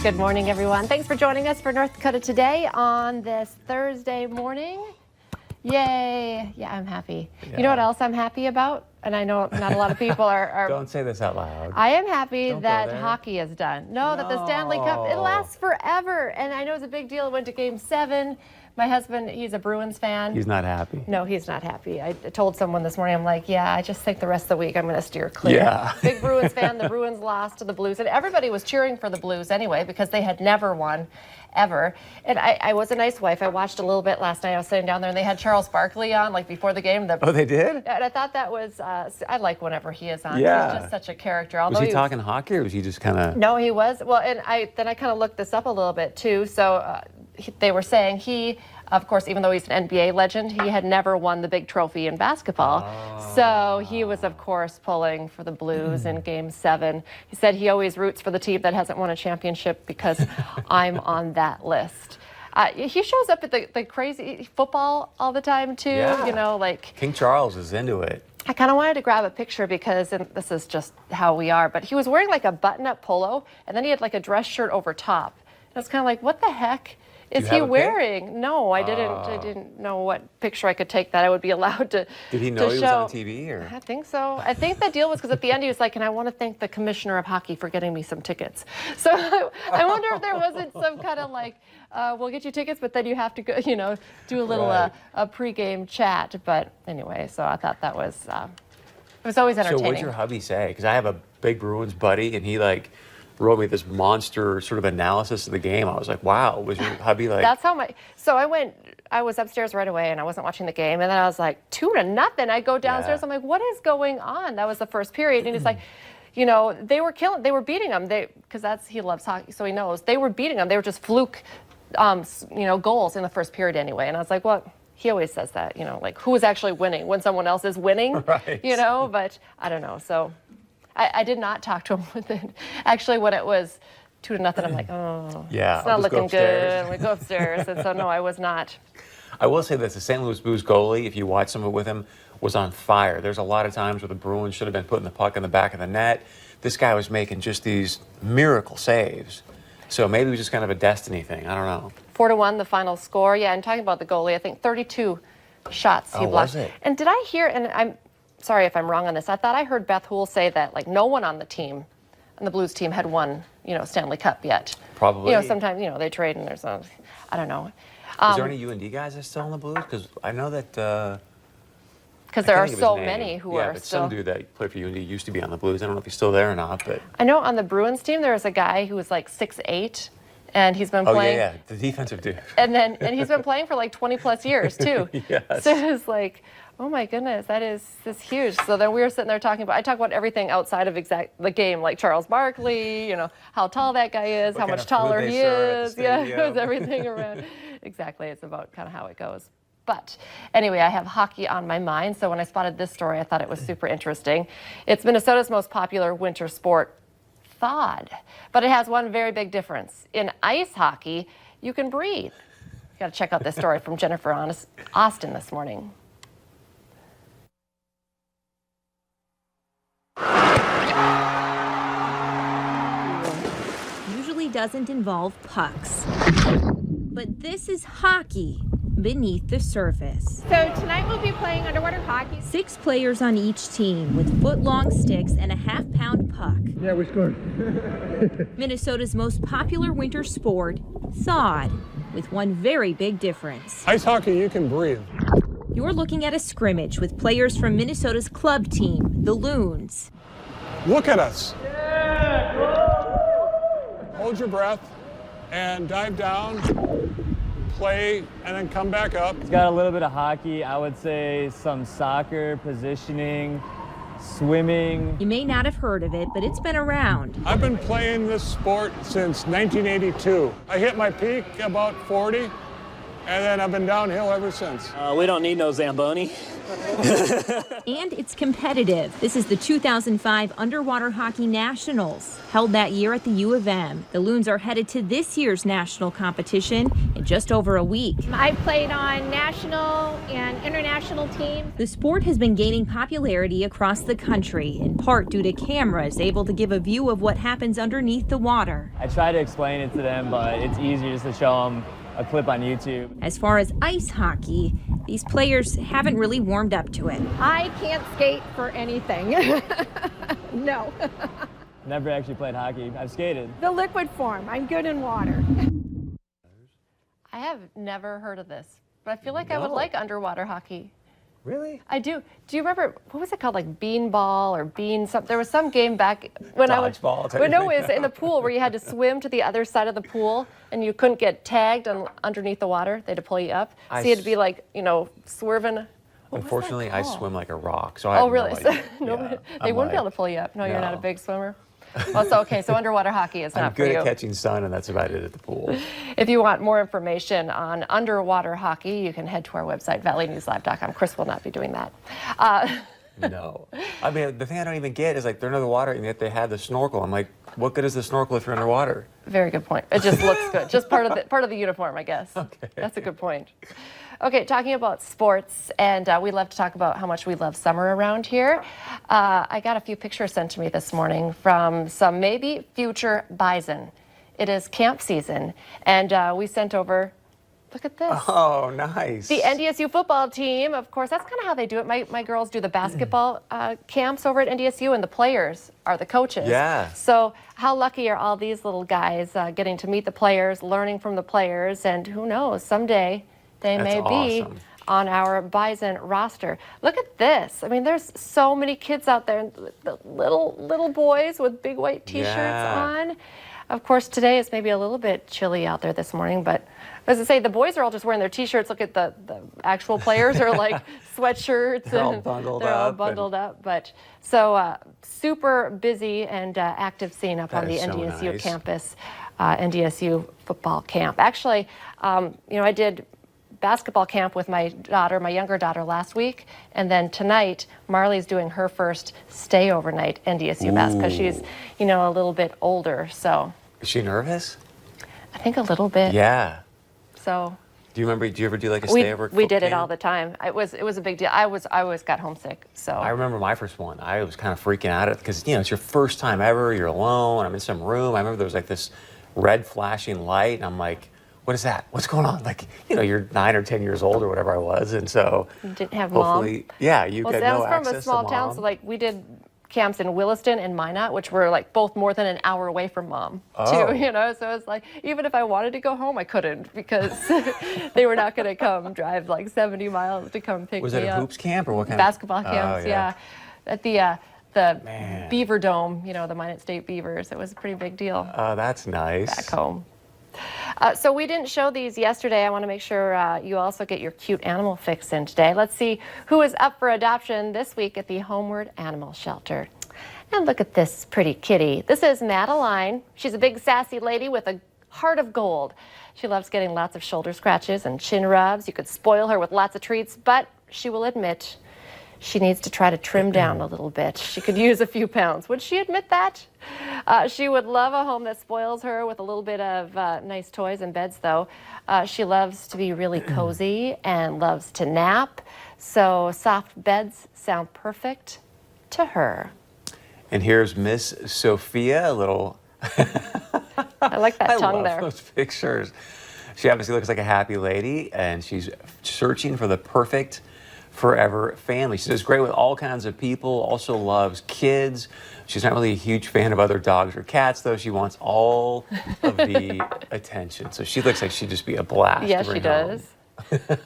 Good morning, everyone. Thanks for joining us for North Dakota Today on this Thursday morning. Yay. Yeah, I'm happy. Yeah. You know what else I'm happy about? And I know not a lot of people are Don't say this out loud. I am happy that hockey is done. No, that the Stanley Cup, it lasts forever. And I know it's a big deal. It went to Game 7. My husband, he's a Bruins fan. He's not happy. No, he's not happy. I told someone this morning, I'm like, yeah, I just think the rest of the week I'm going to steer clear. Yeah. Big Bruins fan. The Bruins lost to the Blues. And everybody was cheering for the Blues anyway because they had never won ever. And I was a nice wife. I watched a little bit last night. I was sitting down there and they had Charles Barkley on like before the game. Oh, they did? And I thought that was, I like whenever he is on. Yeah. He's just such a character. Although was he talking hockey or was he just kind of? No, he was. Well, and then I kind of looked this up a little bit too. So they were saying he, of course, even though he's an NBA legend, he had never won the big trophy in basketball. Oh. So he was, of course, pulling for the Blues in Game 7. He said he always roots for the team that hasn't won a championship because I'm on that list. He shows up at the crazy football all the time, too. Yeah. You know, like King Charles is into it. I kind of wanted to grab a picture because, and this is just how we are, but he was wearing like a button-up polo, and then he had like a dress shirt over top. And I was kind of like, what the heck is he wearing? No, I didn't. I didn't know what picture I could take that I would be allowed to. Did he know he was on TV? Or? I think so. I think the deal was because at the end he was like, and I want to thank the commissioner of hockey for getting me some tickets. So I wonder if there wasn't some kind of like, we'll get you tickets, but then you have to go, you know, do a little a pregame chat. But anyway, so I thought that was it was always entertaining. So what'd your hubby say? Because I have a big Bruins buddy, and he like wrote me this monster sort of analysis of the game. I was like, wow, was your hubby like? That's how so I was upstairs right away and I wasn't watching the game. And then I was like, 2-0. I go downstairs. Yeah. I'm like, what is going on? That was the first period. And he's like, you know, they were beating them. Because he loves hockey, so he knows. They were beating them. They were just fluke, goals in the first period anyway. And I was like, well, he always says that, you know, like who is actually winning when someone else is winning, right. You know, but I don't know. So I did not talk to him with it. Actually, when it was 2-0, I'm like, oh, yeah, it's not looking good. And we go upstairs. And so, no, I was not. I will say this, the St. Louis Blues goalie, if you watch some of it with him, was on fire. There's a lot of times where the Bruins should have been putting the puck in the back of the net. This guy was making just these miracle saves. So maybe it was just kind of a destiny thing. I don't know. 4-1, the final score. Yeah, and talking about the goalie, I think 32 shots he blocked. Was it? And did I hear, and I'm sorry if I'm wrong on this, I thought I heard Beth Houle say that like no one on the team, on the Blues team, had won, Stanley Cup yet. Probably. Sometimes, they trade and there's I don't know. Is there any UND guys that are still in the Blues? Because I know that. Because there are so many who are but still. Some dude that played for UND used to be on the Blues. I don't know if he's still there or not, but. I know on the Bruins team there was a guy who was like 6'8", and he's been playing. Oh yeah, the defensive dude. And he's been playing for like 20 plus years too. Yes. So it's like, oh my goodness, that's huge. So then we were sitting there I talk about everything outside of the game, like Charles Barkley, how tall that guy is, how much taller he is. Yeah, it was everything around. Exactly, it's about kind of how it goes. But anyway, I have hockey on my mind, so when I spotted this story, I thought it was super interesting. It's Minnesota's most popular winter sport, thawed. But it has one very big difference. In ice hockey, you can breathe. You got to check out this story from Jennifer Austin this morning. Usually doesn't involve pucks. But this is hockey beneath the surface. So tonight we'll be playing underwater hockey. 6 players on each team with foot-long sticks and a half-pound puck. Yeah, we scored. Minnesota's most popular winter sport, thawed, with one very big difference. Ice hockey, you can breathe. You're looking at a scrimmage with players from Minnesota's club team, the Loons. Look at us. Hold your breath and dive down, play, and then come back up. It's got a little bit of hockey, I would say some soccer, positioning, swimming. You may not have heard of it, but it's been around. I've been playing this sport since 1982. I hit my peak about 40, and then I've been downhill ever since. We don't need no Zamboni. And it's competitive. This is the 2005 Underwater Hockey Nationals, held that year at the U of M. The Loons are headed to this year's national competition in just over a week. I played on national and international teams. The sport has been gaining popularity across the country, in part due to cameras able to give a view of what happens underneath the water. I try to explain it to them, but it's easier just to show them a clip on YouTube. As far as ice hockey, these players haven't really warmed up to it. I can't skate for anything. No. Never actually played hockey. I've skated. The liquid form. I'm good in water. I have never heard of this, but I feel like I would like underwater hockey. Really? I do. Do you remember, what was it called, like bean ball or bean something? There was some game back when I was, Dodgeball type well, no, thing. it was in the pool where you had to swim to the other side of the pool and you couldn't get tagged underneath the water. They had to pull you up. So you had to be like, you know, swerving. What was that Unfortunately, I called? swim like a rock, so I Oh, have really? no So idea. nobody, Yeah, they I'm wouldn't be like, able to pull you up. No, you're not a no. big swimmer. Oh, so okay, so underwater hockey is I'm not for good you. at catching sun, and that's about it at the pool. If you want more information on underwater hockey, you can head to our website, valleynewslive.com. Chris will not be doing that. No. I mean, the thing I don't even get is like they're under the water, and yet they have the snorkel. I'm like, what good is the snorkel if you're underwater? Very good point. It just looks good. Just part of the uniform, I guess. Okay. That's a good point. Okay, talking about sports, and we love to talk about how much we love summer around here. I got a few pictures sent to me this morning from some maybe future bison. It is camp season, and we sent over, look at this. Oh, nice. The NDSU football team, of course, that's kind of how they do it. My girls do the basketball camps over at NDSU, and the players are the coaches. Yeah. So how lucky are all these little guys getting to meet the players, learning from the players, and who knows, someday they That's may be awesome. on our Bison roster. Look at this. I mean, there's so many kids out there, the little boys with big white T-shirts Yeah. on. Of course, today is maybe a little bit chilly out there this morning, but as I say, the boys are all just wearing their T-shirts. Look at the actual players are like sweatshirts. They're all and bundled they're all up bundled up. But so super busy and active scene up That on the is so NDSU nice. campus, NDSU football camp. Actually, I did basketball camp with my younger daughter last week, and then tonight Marley's doing her first stay overnight NDSU basketball because she's a little bit older, so Is she nervous? I think a little bit. Yeah. So Do you ever do like a we stay over? we did it all the time. It was a big deal. I always got homesick. So I remember my first one. I was kind of freaking out because it's your first time ever. You're alone. I'm in some room. I remember there was like this red flashing light, and I'm like, "What is that? What's going on?" Like, you're 9 or 10 years old or whatever I was, and so you didn't have hopefully, mom. yeah, you Well, get that no was from access a small to town, mom. so like we did camps in Williston and Minot, which were like both more than an hour away from mom Oh. too. So it's like even if I wanted to go home, I couldn't because they were not going to come drive like 70 miles to come pick Was me it a up. hoops camp or what kind Basketball of camps, Oh, yeah. At the Man. Beaver Dome, the Minot State Beavers. It was a pretty big deal Oh, that's nice. back home. So we didn't show these yesterday. I want to make sure you also get your cute animal fix in today. Let's see who is up for adoption this week at the Homeward Animal Shelter. And look at this pretty kitty. This is Madeline. She's a big sassy lady with a heart of gold. She loves getting lots of shoulder scratches and chin rubs. You could spoil her with lots of treats, but she will admit she needs to try to trim down a little bit. She could use a few pounds. Would she admit that? She would love a home that spoils her with a little bit of nice toys and beds, though. She loves to be really cozy and loves to nap. So soft beds sound perfect to her. And here's Miss Sophia, a little. I like that I tongue love there. those pictures. She obviously looks like a happy lady, and she's searching for the perfect forever family. She does great with all kinds of people, also loves kids. She's not really a huge fan of other dogs or cats, though. She wants all of the attention. So she looks like she'd just be a blast. Yeah, to she bring home. does.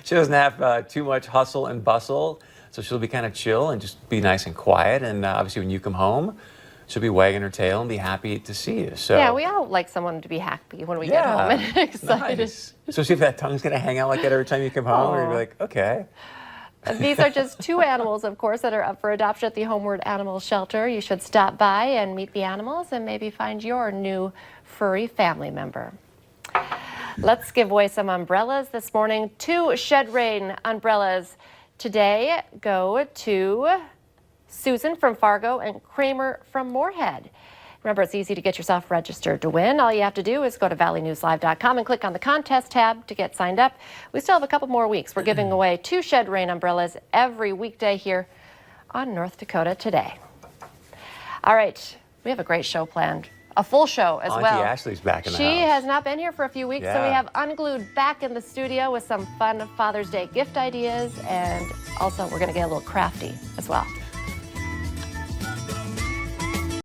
She doesn't have too much hustle and bustle, so she'll be kind of chill and just be nice and quiet. And obviously, when you come home, she'll be wagging her tail and be happy to see you. So Yeah, we all like someone to be happy when we get home and excited. nice. So see if that tongue's gonna hang out like that every time you come home, or you'll be Aw. like, okay. These are just two animals, of course, that are up for adoption at the Homeward Animal Shelter. You should stop by and meet the animals and maybe find your new furry family member. Let's give away some umbrellas this morning. 2 Shed Rain umbrellas today go to Susan from Fargo and Kramer from Moorhead. Remember, it's easy to get yourself registered to win. All you have to do is go to valleynewslive.com and click on the contest tab to get signed up. We still have a couple more weeks. We're giving away 2 Shed Rain umbrellas every weekday here on North Dakota Today. All right, we have a great show planned. A full show as well. Auntie Ashley's back in the house. She has not been here for a few weeks, so we Yeah. have Unglued back in the studio with some fun Father's Day gift ideas, and also we're going to get a little crafty as well.